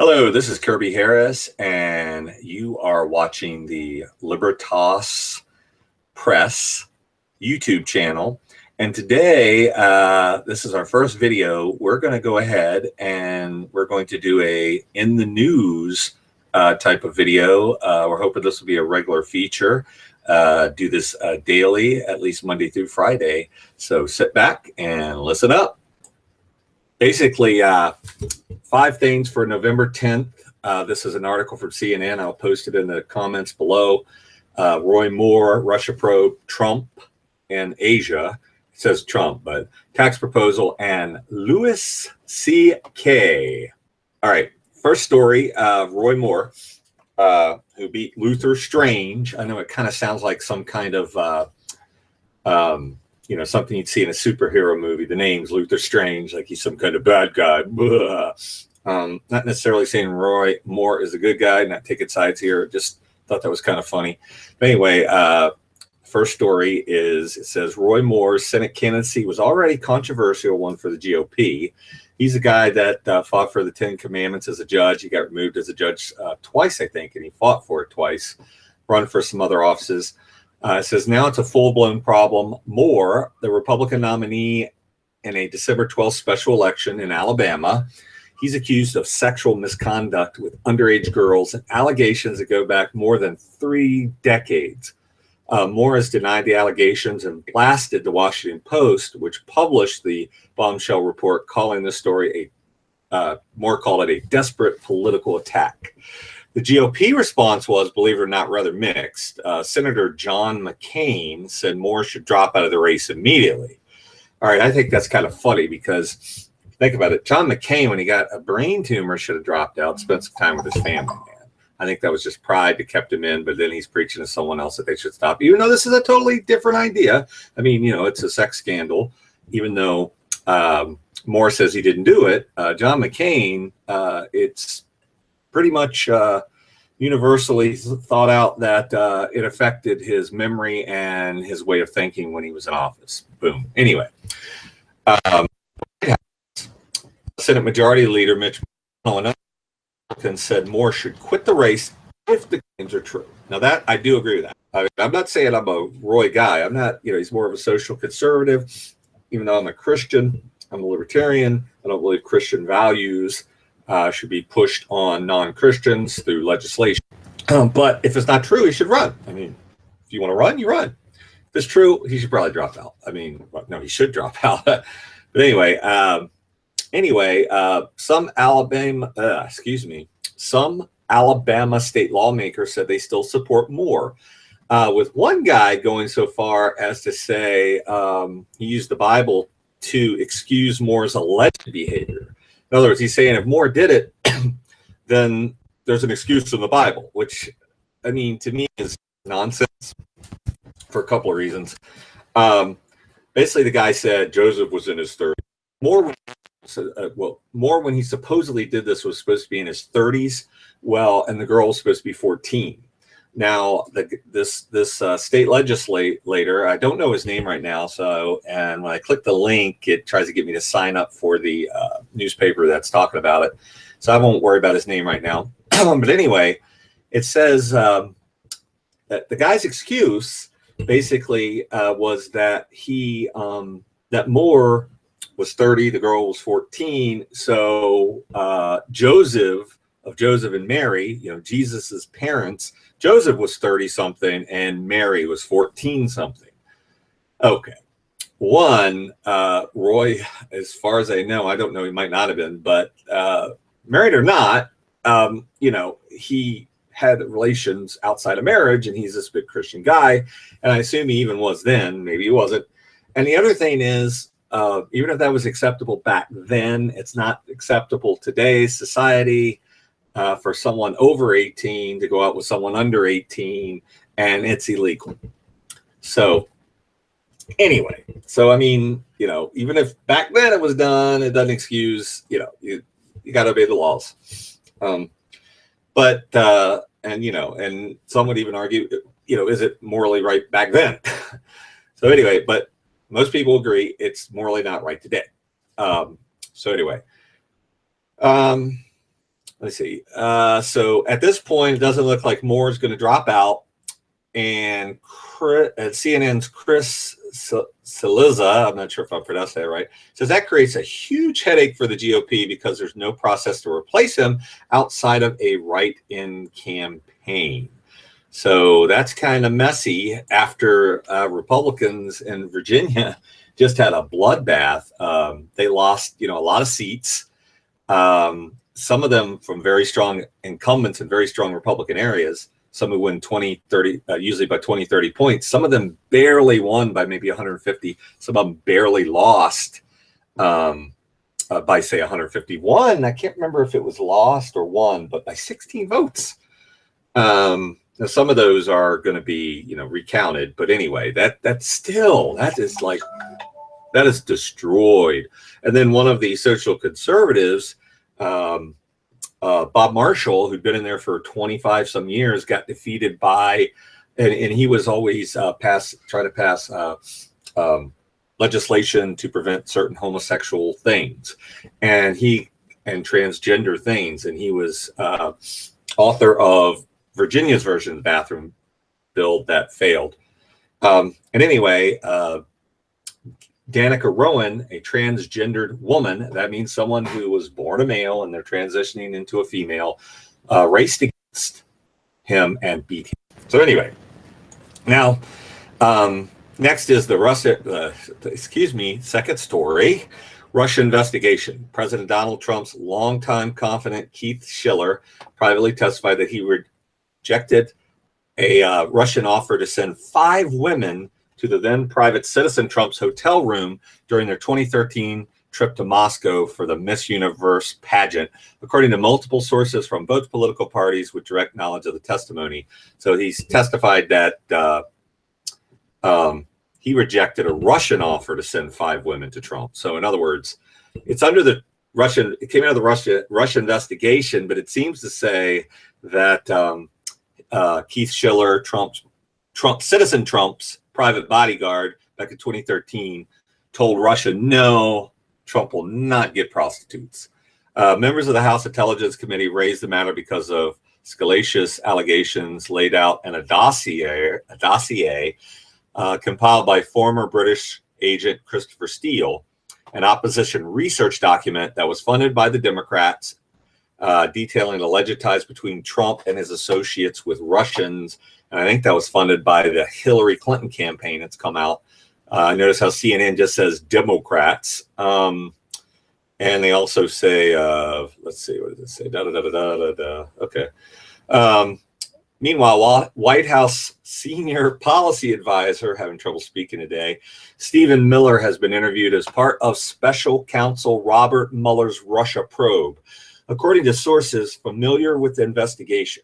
Hello, this is Kirby Harris, and you are watching the Libertas Press YouTube channel. And today, this is our first video. We're going to go ahead and we're going to do a in the news type of video. We're hoping this will be a regular feature. Do this daily, at least Monday through Friday. So sit back and listen up. Basically, 5 things for November 10th. This is an article from CNN. I'll post it in the comments below. Roy Moore, Russia probe, Trump and Asia. It says Trump, but tax proposal and Louis C.K. All right, first story, Roy Moore, who beat Luther Strange. I know it kind of sounds like some kind of something you'd see in a superhero movie. The name's Luther Strange, like he's some kind of bad guy. Not necessarily saying Roy Moore is a good guy, not taking sides here. Just thought that was kind of funny. But anyway, first story is, it says Roy Moore's Senate candidacy was already controversial one for the GOP. He's a guy that fought for the 10 Commandments as a judge. He got removed as a judge twice, I think, and he fought for it twice, run for some other offices. It says now it's a full-blown problem. Moore, the Republican nominee in a December 12th special election in Alabama, he's accused of sexual misconduct with underage girls and allegations that go back more than 3 decades. Moore has denied the allegations and blasted the Washington Post, which published the bombshell report, calling this story Moore called it a desperate political attack. The GOP response was, believe it or not, rather mixed. Senator John McCain said Moore should drop out of the race immediately. All right, I think that's kind of funny because think about it. John McCain, when he got a brain tumor, should have dropped out, spent some time with his family, man. I think that was just pride that kept him in, but then he's preaching to someone else that they should stop, even though this is a totally different idea. I mean, it's a sex scandal, even though Moore says he didn't do it. John McCain, it's pretty much universally thought out that it affected his memory and his way of thinking when he was in office. Boom. Anyway, Senate Majority Leader Mitch McConnell said Moore should quit the race if the claims are true. Now that I do agree with that. I mean, I'm not saying I'm a Roy guy. I'm not, he's more of a social conservative, even though I'm a Christian. I'm a libertarian. I don't believe Christian values should be pushed on non-Christians through legislation. But if it's not true, he should run. I mean, if you want to run, you run. If it's true, he should probably drop out. I mean, well, no, he should drop out. But anyway, some Alabama state lawmakers said they still support Moore, with one guy going so far as to say he used the Bible to excuse Moore's alleged behavior. In other words, he's saying if Moore did it, then there's an excuse in the Bible, which, I mean, to me is nonsense for a couple of reasons. Basically, the guy said Joseph was in his 30s. Moore, when he supposedly did this, was supposed to be in his 30s. Well, and the girl was supposed to be 14. Now, this state legislator, I don't know his name right now. And when I click the link, it tries to get me to sign up for the newspaper that's talking about it. So I won't worry about his name right now. But anyway, it says that the guy's excuse basically was that that Moore was 30, the girl was 14. So Joseph and Mary, Jesus's parents, Joseph was 30 something and Mary was 14 something. Okay. One, Roy, as far as I know, I don't know, he might not have been, but married or not, he had relations outside of marriage, and he's this big Christian guy. And I assume he even was then, maybe he wasn't. And the other thing is, even if that was acceptable back then, it's not acceptable today's society for someone over 18 to go out with someone under 18, and it's illegal. So anyway, I mean, even if back then it was done, it doesn't excuse, you got to obey the laws. And some would even argue, is it morally right back then? So anyway, but most people agree it's morally not right today. So anyway, let's see. So at this point, it doesn't look like Moore is going to drop out. And CNN's Chris Cillizza, I'm not sure if I pronounced that right, says that creates a huge headache for the GOP because there's no process to replace him outside of a write-in campaign. So that's kind of messy after Republicans in Virginia just had a bloodbath. They lost, a lot of seats. Some of them from very strong incumbents in very strong Republican areas. Some who win 20, 30, usually by 20, 30 points. Some of them barely won by maybe 150. Some of them barely lost by, say, 151. I can't remember if it was lost or won, but by 16 votes. Now some of those are going to be, recounted. But anyway, that is destroyed. And then one of the social conservatives, Bob Marshall, who'd been in there for 25 some years, got defeated by, and he was always trying to pass legislation to prevent certain homosexual things, and transgender things, and he was author of Virginia's version of the bathroom bill that failed. And anyway, Danica Rowan, a transgendered woman, that means someone who was born a male and they're transitioning into a female, raced against him and beat him. So anyway, now next is the second story, Russia investigation. President Donald Trump's longtime confidant Keith Schiller privately testified that he rejected a Russian offer to send 5 women to the then private citizen Trump's hotel room during their 2013 trip to Moscow for the Miss Universe pageant, according to multiple sources from both political parties with direct knowledge of the testimony. So he's testified that he rejected a Russian offer to send 5 women to Trump. So in other words, it came out of the Russia investigation, but it seems to say that Keith Schiller, citizen Trump's private bodyguard back in 2013, told Russia, no, Trump will not get prostitutes. Members of the House Intelligence Committee raised the matter because of salacious allegations laid out in a dossier compiled by former British agent Christopher Steele, an opposition research document that was funded by the Democrats, detailing alleged ties between Trump and his associates with Russians. And I think that was funded by the Hillary Clinton campaign. It's come out. Notice how CNN just says Democrats. And they also say, let's see, what does it say? Okay. Meanwhile, White House senior policy advisor, having trouble speaking today, Stephen Miller, has been interviewed as part of special counsel Robert Mueller's Russia probe, according to sources familiar with the investigation.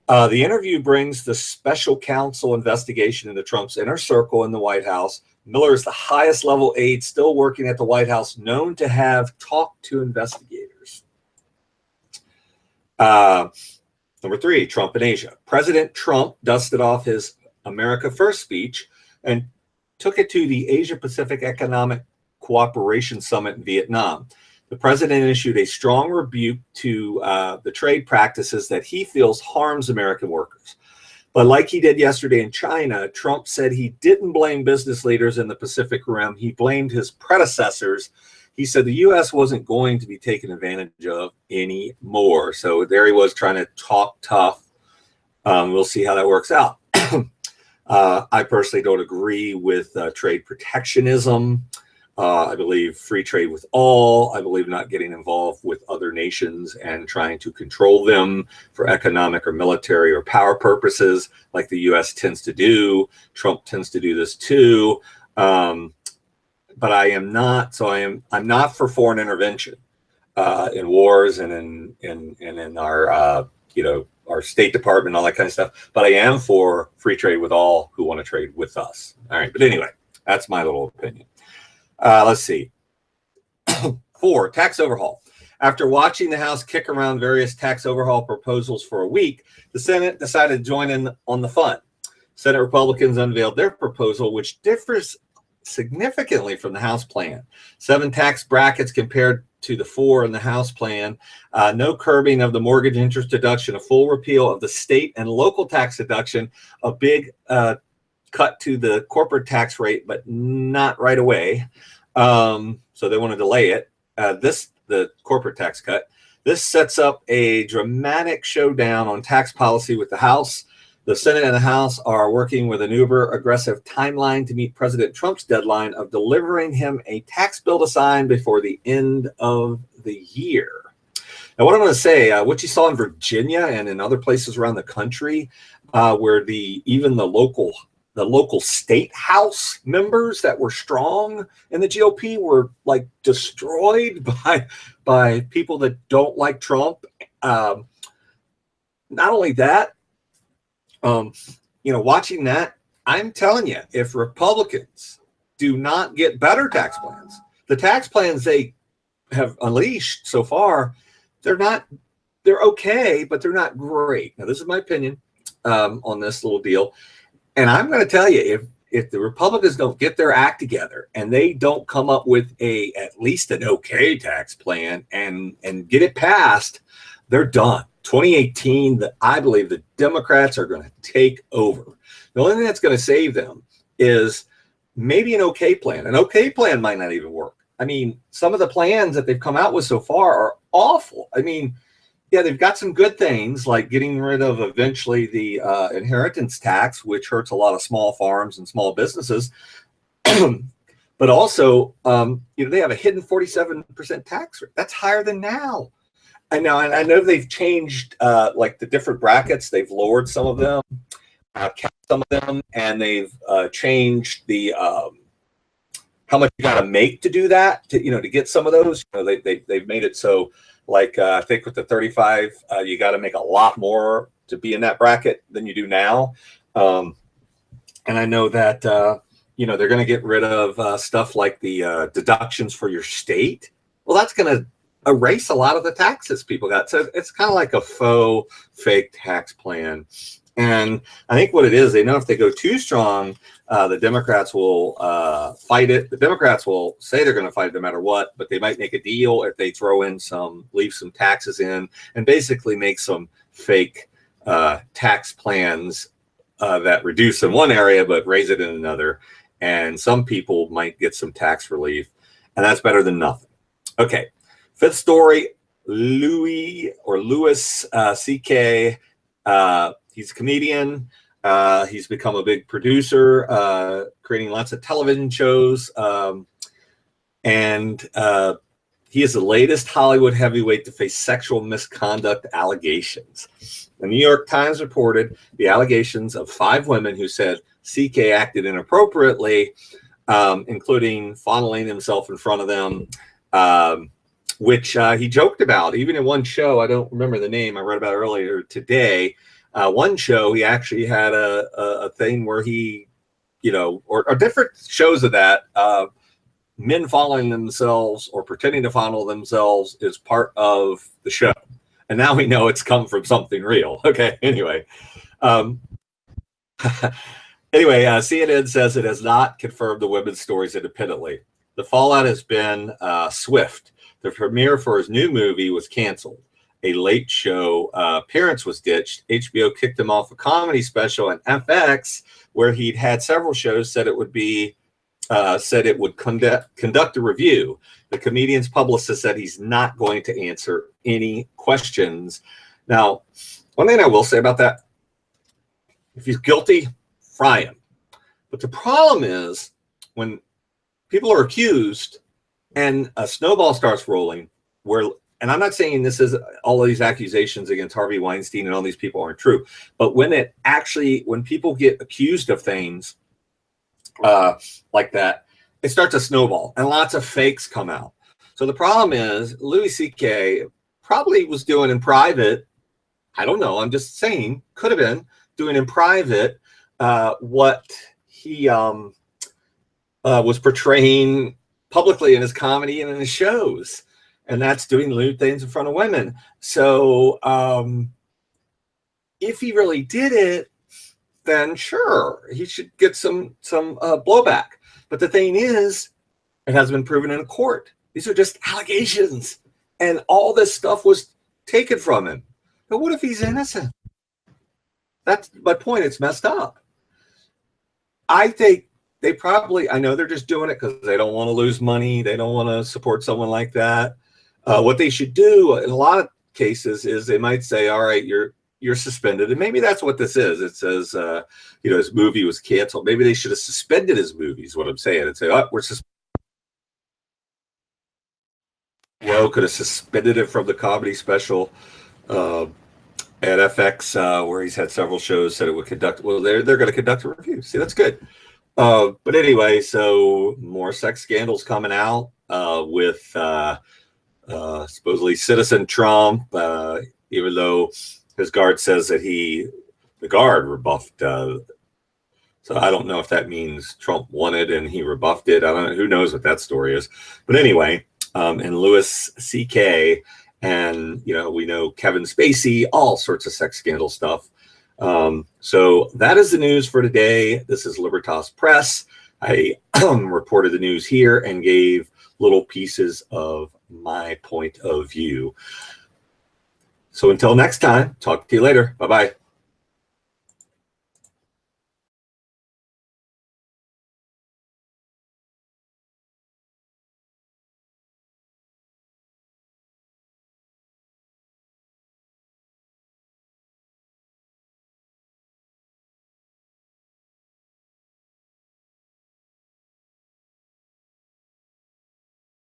The interview brings the special counsel investigation into Trump's inner circle in the White House. Miller is the highest level aide still working at the White House, known to have talked to investigators. Number 3, Trump in Asia. President Trump dusted off his America First speech and took it to the Asia Pacific Economic Cooperation Summit in Vietnam. The president issued a strong rebuke to the trade practices that he feels harms American workers. But like he did yesterday in China, Trump said he didn't blame business leaders in the Pacific Rim. He blamed his predecessors. He said the U.S. wasn't going to be taken advantage of anymore. So there he was trying to talk tough. We'll see how that works out. I personally don't agree with trade protectionism. I believe free trade with all. I believe not getting involved with other nations and trying to control them for economic or military or power purposes, like the U.S. tends to do. Trump tends to do this too. But I am not. So I'm not for foreign intervention in wars and in our our State Department, all that kind of stuff. But I am for free trade with all who want to trade with us. All right. But anyway, that's my little opinion. Let's see. 4, tax overhaul. After watching the House kick around various tax overhaul proposals for a week, the Senate decided to join in on the fun. Senate Republicans unveiled their proposal, which differs significantly from the House plan. 7 tax brackets compared to the 4 in the House plan. No curbing of the mortgage interest deduction, a full repeal of the state and local tax deduction, a big cut to the corporate tax rate, but not right away. So they want to delay it. The corporate tax cut. This sets up a dramatic showdown on tax policy with the House. The Senate and the House are working with an uber aggressive timeline to meet President Trump's deadline of delivering him a tax bill to sign before the end of the year. Now, what I'm going to say, what you saw in Virginia and in other places around the country, where even the local state house members that were strong in the GOP were like destroyed by people that don't like Trump. Not only that, watching that, I'm telling you, if Republicans do not get better tax plans, the tax plans they have unleashed so far, they're okay, but they're not great. Now, this is my opinion on this little deal. And I'm going to tell you, if the Republicans don't get their act together and they don't come up with at least an okay tax plan and get it passed, they're done. 2018, I believe the Democrats are going to take over. The only thing that's going to save them is maybe an okay plan. An okay plan might not even work. I mean, some of the plans that they've come out with so far are awful. I mean, yeah, they've got some good things like getting rid of eventually the inheritance tax, which hurts a lot of small farms and small businesses. But also, they have a hidden 47% tax rate. That's higher than now. I know they've changed like the different brackets. They've lowered some of them, kept some of them, and they've changed the how much you got to make to do that. To get some of those, they've made it so. Like I think with the 35, you got to make a lot more to be in that bracket than you do now. And I know that they're going to get rid of stuff like the deductions for your state. Well, that's going to erase a lot of the taxes people got. So it's kind of like a faux fake tax plan. And I think what it is, they know if they go too strong, the Democrats will fight it. The Democrats will say they're going to fight it no matter what, but they might make a deal if they throw in leave some taxes in and basically make some fake tax plans that reduce in one area but raise it in another. And some people might get some tax relief, and that's better than nothing. Okay, fifth story, Louis C.K. He's a comedian. He's become a big producer, creating lots of television shows. And he is the latest Hollywood heavyweight to face sexual misconduct allegations. The New York Times reported the allegations of 5 women who said CK acted inappropriately, including fondling himself in front of them, which he joked about. Even in one show, I don't remember the name, I read about earlier today. One show, he actually had a thing where he, or different shows of that, men fondling themselves or pretending to fondle themselves is part of the show. And now we know it's come from something real. Okay, anyway. CNN says it has not confirmed the women's stories independently. The fallout has been swift. The premiere for his new movie was canceled. A late show appearance was ditched. HBO kicked him off a comedy special, and FX, where he'd had several shows, said it would conduct a review. The comedian's publicist said he's not going to answer any questions. Now, one thing I will say about that, if he's guilty, fry him. But the problem is when people are accused and a snowball starts rolling, and I'm not saying this is all of these accusations against Harvey Weinstein and all these people aren't true, but when people get accused of things like that, it starts to snowball and lots of fakes come out. So the problem is Louis C.K. probably was doing in private, I don't know, I'm just saying, could have been doing in private what he was portraying publicly in his comedy and in his shows. And that's doing lewd things in front of women. So if he really did it, then sure, he should get some blowback. But the thing is, it hasn't been proven in a court. These are just allegations, and all this stuff was taken from him. But what if he's innocent? That's my point. It's messed up. I think they probably, I know they're just doing it because they don't want to lose money. They don't want to support someone like that. What they should do in a lot of cases is they might say, all right, you're suspended. And maybe that's what this is. It says, his movie was canceled. Maybe they should have suspended his movie is what I'm saying. And say, oh, we're suspended. Well, could have suspended it from the comedy special at FX, where he's had several shows, said it would conduct. Well, they're going to conduct a review. See, that's good. But anyway, so more sex scandals coming out with supposedly Citizen Trump, even though his guard says that the guard rebuffed. So I don't know if that means Trump won it and he rebuffed it. I don't know. Who knows what that story is. But anyway, and Louis C.K. and, we know Kevin Spacey, all sorts of sex scandal stuff. So that is the news for today. This is Libertas Press. I reported the news here and gave little pieces of my point of view. So until next time, talk to you later. Bye-bye.